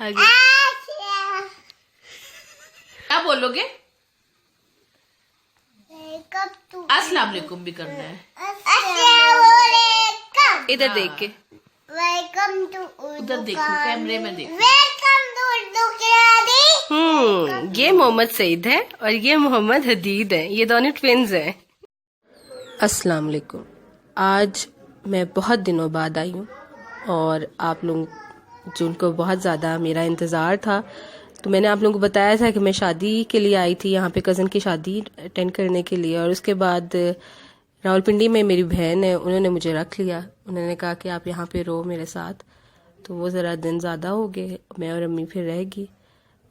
आगे क्या बोलोगे? अस्सलाम वालेकुम भी करना है। इधर देख के वेलकम टू उधर देखो, कैमरे में देखो। Welcome to Urdu class. ये मोहम्मद सईद है और ये मोहम्मद हदीद है। ये दोनों ट्विन्स हैं। अस्सलाम वालेकुम। आज मैं बहुत दिनों बाद आई हूँ और आप लोग जिनको बहुत ज़्यादा मेरा इंतज़ार था, तो मैंने आप लोगों को बताया था कि मैं शादी के लिए आई थी यहाँ पे, कज़न की शादी अटेंड करने के लिए। और उसके बाद रावलपिंडी में मेरी बहन है, उन्होंने मुझे रख लिया। उन्होंने कहा कि आप यहाँ पे रहो मेरे साथ। तो वो ज़रा दिन ज़्यादा हो गए, मैं और अम्मी फिर रहेगी,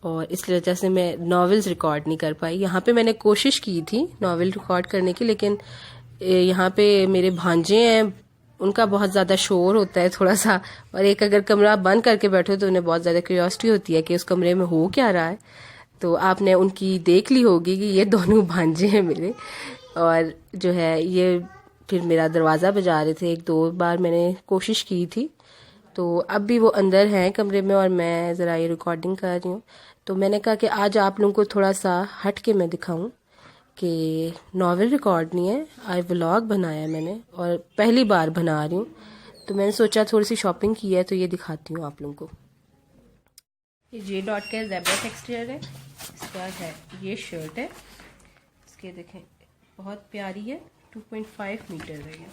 और इसलिए वजह से मैं नॉवेल्स रिकॉर्ड नहीं कर पाई। यहाँ पे मैंने कोशिश की थी नॉवेल रिकॉर्ड करने की, लेकिन यहाँ पे मेरे भांजे हैं, उनका बहुत ज़्यादा शोर होता है थोड़ा सा, और एक अगर कमरा बंद करके बैठो तो उन्हें बहुत ज़्यादा क्यूरियोसिटी होती है कि उस कमरे में हो क्या रहा है। तो आपने उनकी देख ली होगी कि ये दोनों भांजे हैं मेरे, और जो है ये फिर मेरा दरवाज़ा बजा रहे थे। एक दो बार मैंने कोशिश की थी, तो अब भी वो अंदर हैं कमरे में और मैं ज़रा ये रिकॉर्डिंग कर रही हूँ। तो मैंने कहा कि आज आप लोगों को थोड़ा सा हट के मैं दिखाऊं कि नॉवेल रिकॉर्ड नहीं है, आज व्लॉग बनाया है मैंने और पहली बार बना रही हूँ। तो मैंने सोचा थोड़ी सी शॉपिंग की है तो ये दिखाती हूँ आप लोगों को। ये जे डॉट का ज़ेब्रा टेक्सचर है, इसका है ये शर्ट है, इसके देखें बहुत प्यारी है, 2.5 मीटर है ये।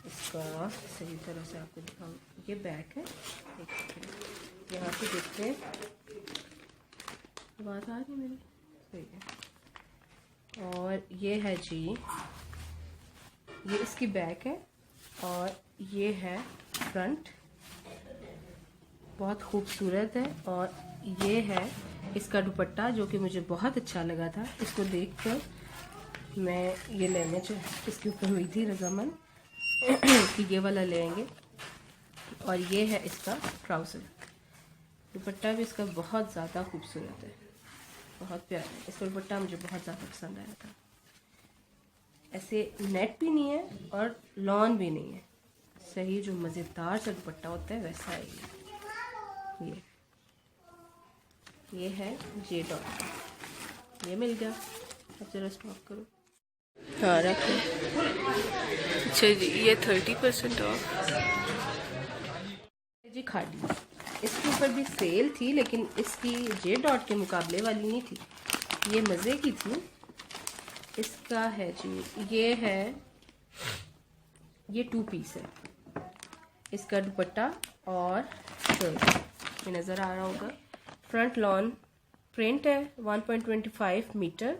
इसका सही तरह से आपको दिखाऊँ, ये बैक है, यहाँ पे देखते हैं, आवाज़ आ रही मेरी सही है। और ये है जी, ये इसकी बैक है और ये है फ्रंट, बहुत खूबसूरत है। और ये है इसका दुपट्टा जो कि मुझे बहुत अच्छा लगा था, इसको देखकर मैं ये लेने इसके ऊपर हुई थी रजामंद कि ये वाला लेंगे। और ये है इसका ट्राउज़र, दुपट्टा भी इसका बहुत ज़्यादा खूबसूरत है, बहुत प्यारा है। इसका दुपट्टा मुझे बहुत ज़्यादा पसंद आया था। ऐसे नेट भी नहीं है और लॉन भी नहीं है, सही जो मज़ेदार सा दुपट्टा होता है वैसा है ये है जे डॉट, ये मिल गया। अब जरा स्टॉप करो, हाँ रखो। अच्छा जी, ये 30% ऑफ जी खाली। इसके ऊपर भी सेल थी, लेकिन इसकी जे डॉट के मुकाबले वाली नहीं थी, ये मज़े की थी। इसका है जी, ये है, ये 2 पीस है, इसका दुपट्टा और शर्ट, ये नज़र आ रहा होगा। फ्रंट लॉन प्रिंट है 1.25 मीटर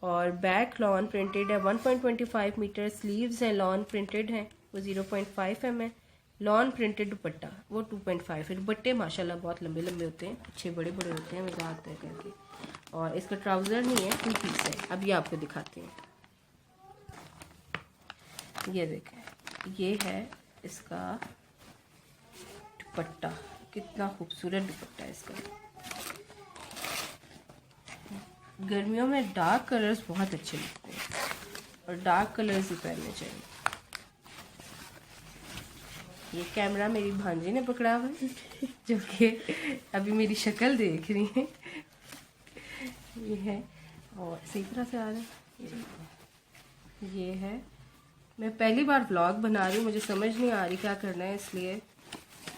और बैक लॉन प्रिंटेड है 1.25 मीटर। स्लीव्स हैं लॉन प्रिंटेड हैं, वो 0.5 है। लॉन प्रिंटेड दुपट्टा वो 2.5 है। दुपट्टे माशाल्लाह बहुत लंबे लंबे होते हैं, अच्छे बड़े बड़े होते हैं, मज़ा आता है करके। और इसका ट्राउज़र नहीं है, 2 पीस है। अब ये आपको दिखाते हैं, ये देखें, ये है इसका दुपट्टा, कितना खूबसूरत दुपट्टा है इसका। गर्मियों में डार्क कलर्स बहुत अच्छे लगते हैं और डार्क कलर्स ही पहनने चाहिए। ये कैमरा मेरी भांजी ने पकड़ा हुआ है जो कि अभी मेरी शक्ल देख रही है। ये है, और सही तरह से आ रहा है। ये है, मैं पहली बार व्लॉग बना रही हूँ, मुझे समझ नहीं आ रही क्या करना है, इसलिए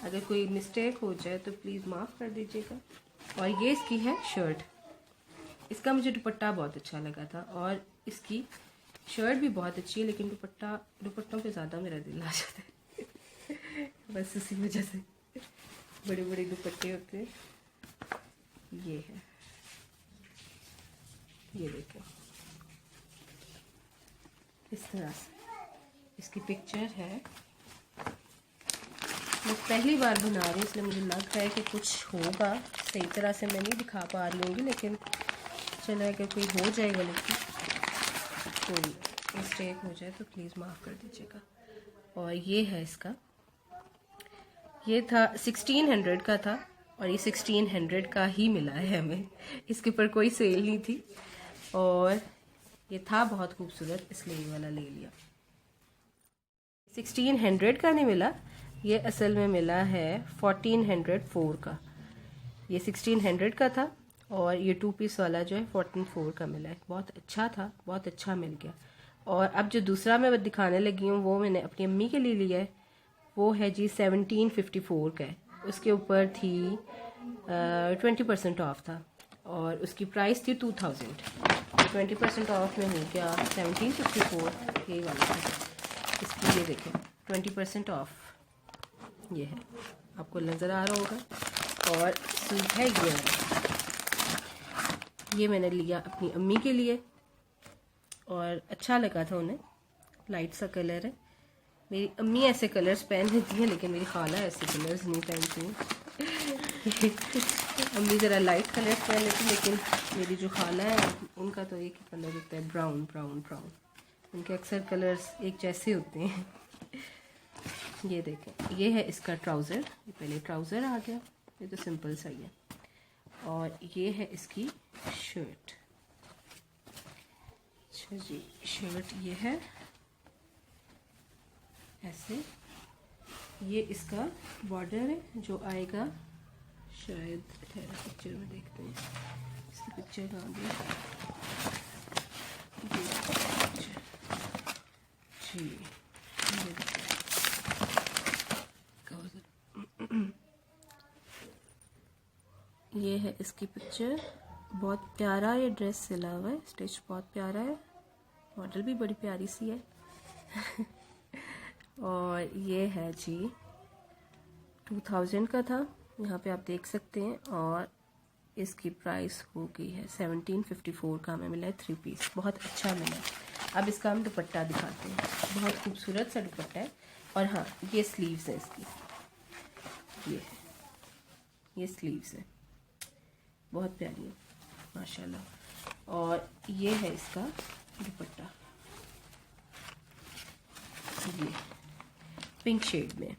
अगर कोई मिस्टेक हो जाए तो प्लीज़ माफ़ कर दीजिएगा। और ये इसकी है शर्ट, इसका मुझे दुपट्टा बहुत अच्छा लगा था और इसकी शर्ट भी बहुत अच्छी है, लेकिन दुपट्टों पे ज़्यादा मेरा दिल आ जाता है बस इसी वजह से बड़े बड़े दुपट्टे होते हैं। ये है, ये देखें इस तरह से इसकी पिक्चर है। मैं पहली बार बना रही हूँ इसलिए मुझे लग रहा है कि कुछ होगा, सही तरह से मैं नहीं दिखा पा रही होंगी, लेकिन चलो अगर कोई हो जाए गलती, कोई मिस्टेक हो जाए तो प्लीज़ माफ़ कर दीजिएगा। और ये है इसका, ये था 1600 का था और ये 1600 का ही मिला है हमें, इसके ऊपर कोई सेल नहीं थी और ये था बहुत खूबसूरत, इसलिए ये वाला ले लिया। 1600 का नहीं मिला, ये असल में मिला है 1404 का, ये 1600 का था और ये 2 पीस वाला जो है 14.4 का मिला है। बहुत अच्छा था, बहुत अच्छा मिल गया। और अब जो दूसरा मैं दिखाने लगी हूँ वो मैंने अपनी अम्मी के लिए लिया है। वो है जी 1754 का है। उसके ऊपर थी 20% ऑफ था और उसकी प्राइस थी 2000। 20% ऑफ में हो गया 1754 ये वाला था। इसकी ये देखें 20% ऑफ ये है, आपको नज़र आ रहा होगा। और सूट है ये मैंने लिया अपनी अम्मी के लिए और अच्छा लगा था उन्हें। लाइट सा कलर है। मेरी अम्मी ऐसे कलर्स पहन लेती है लेकिन मेरी खाला ऐसे कलर्स नहीं पहनती हैं। अम्मी ज़रा लाइट कलर्स पहन लेती लेकिन मेरी जो खाला है उनका तो एक ही कलर होता है, ब्राउन ब्राउन ब्राउन। उनके अक्सर कलर्स एक जैसे होते हैं। ये देखें, ये है इसका ट्राउज़र। ये पहले ट्राउज़र आ गया, ये तो सिंपल सा ही है। और ये है इसकी शर्ट। अच्छा जी, शर्ट ये है ऐसे। ये इसका बॉर्डर है जो आएगा, शायद है पिक्चर में देखते हैं, इसकी पिक्चर कहाँ गई जी। ये है इसकी पिक्चर। बहुत प्यारा ये ड्रेस सिला हुआ है, स्टिच बहुत प्यारा है, मॉडल भी बड़ी प्यारी सी है। और ये है जी 2000 का था, यहाँ पे आप देख सकते हैं। और इसकी प्राइस हो गई है 1754 का हमें मिला है 3 पीस। बहुत अच्छा मिला है। अब इसका हम दुपट्टा दिखाते हैं। बहुत खूबसूरत सा दुपट्टा है। और हाँ, ये स्लीव्स है इसकी, ये स्लीव्स है, बहुत प्यारी है माशाल्लाह। और ये है इसका दुपट्टा, ये पिंक शेड में।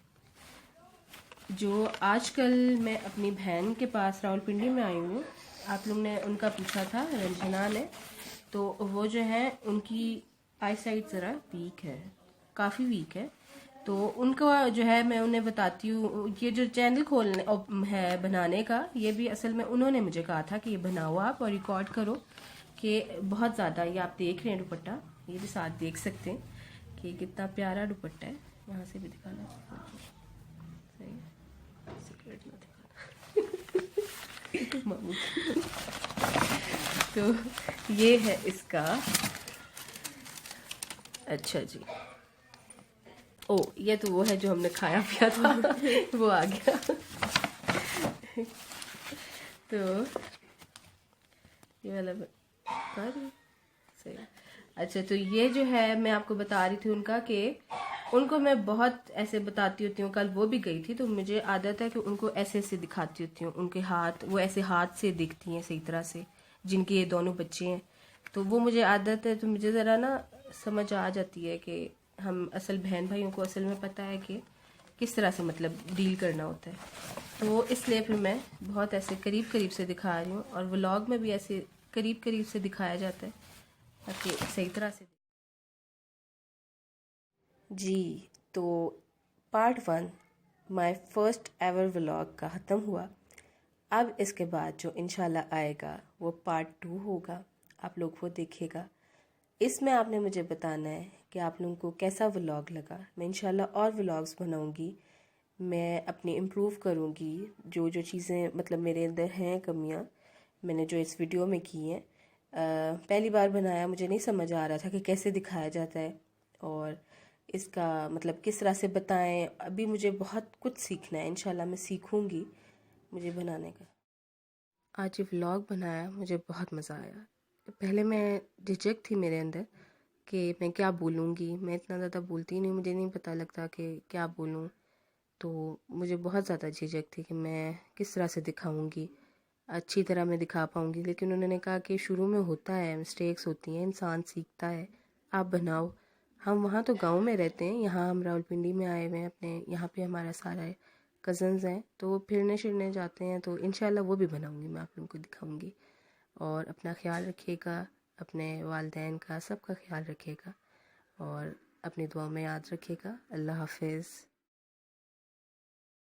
जो आजकल मैं अपनी बहन के पास रावलपिंडी में आई हूँ, आप लोग ने उनका पूछा था, रंजना ने, तो वो जो है उनकी आई साइट ज़रा वीक है, काफ़ी वीक है। तो उनका जो है मैं उन्हें बताती हूँ। ये जो चैनल खोलने है बनाने का, ये भी असल में उन्होंने मुझे कहा था कि ये बनाओ आप और रिकॉर्ड करो, कि बहुत ज़्यादा ये आप देख रहे हैं दुपट्टा, ये भी साथ देख सकते हैं कि कितना प्यारा दुपट्टा है। यहाँ से भी दिखाना सही है, सिगरेट ना दिखाना। मामू। तो ये है इसका। अच्छा जी, ओ ये तो वो है जो हमने खाया पिया था। वो आ गया। तो ये वाला सही। अच्छा, तो ये जो है मैं आपको बता रही थी उनका, कि उनको मैं बहुत ऐसे बताती होती हूँ। कल वो भी गई थी तो मुझे आदत है कि उनको ऐसे ऐसे दिखाती होती हूँ। उनके हाथ, वो ऐसे हाथ से दिखती हैं सही तरह से, जिनके ये दोनों बच्चे हैं। तो वो मुझे आदत है, तो मुझे ज़रा ना समझ आ जाती है कि हम असल बहन भाइयों को असल में पता है कि किस तरह से मतलब डील करना होता है। तो इसलिए फिर मैं बहुत ऐसे करीब करीब से दिखा रही हूँ, और व्लॉग में भी ऐसे करीब करीब से दिखाया जाता है ताकि सही तरह से। जी, तो part 1 my first ever vlog का ख़त्म हुआ। अब इसके बाद जो इंशाल्लाह आएगा वो पार्ट 2 होगा, आप लोग वो देखिएगा। इसमें आपने मुझे बताना है कि आप लोगों को कैसा व्लॉग लगा। मैं इंशाल्लाह और व्लॉग्स बनाऊंगी, मैं अपनी इम्प्रूव करूंगी। जो जो चीज़ें मतलब मेरे अंदर हैं कमियां, मैंने जो इस वीडियो में की हैं, पहली बार बनाया, मुझे नहीं समझ आ रहा था कि कैसे दिखाया जाता है और इसका मतलब किस तरह से बताएं। अभी मुझे बहुत कुछ सीखना है, इंशाल्लाह मैं सीखूंगी मुझे बनाने का। आज ये व्लॉग बनाया, मुझे बहुत मज़ा आया। पहले मैं झिझक थी मेरे अंदर कि मैं क्या बोलूँगी। मैं इतना ज़्यादा बोलती नहीं, मुझे नहीं पता लगता कि क्या बोलूँ। तो मुझे बहुत ज़्यादा झिझक थी कि मैं किस तरह से दिखाऊँगी, अच्छी तरह मैं दिखा पाऊँगी। लेकिन उन्होंने कहा कि शुरू में होता है, मिस्टेक्स होती हैं, इंसान सीखता है, आप बनाओ। हम वहाँ तो गांव में रहते हैं, यहाँ हम रावलपिंडी में आए हुए हैं अपने, यहाँ पे हमारा सारा कज़न्स हैं, तो वो फिरने शिरने जाते हैं। तो इंशाल्लाह वो भी बनाऊँगी, मैं आप लोगों को दिखाऊँगी। और अपना ख्याल रखिएगा, अपने वालिदैन का, सबका ख्याल रखिएगा और अपनी दुआ में याद रखिएगा। अल्लाह हाफिज़।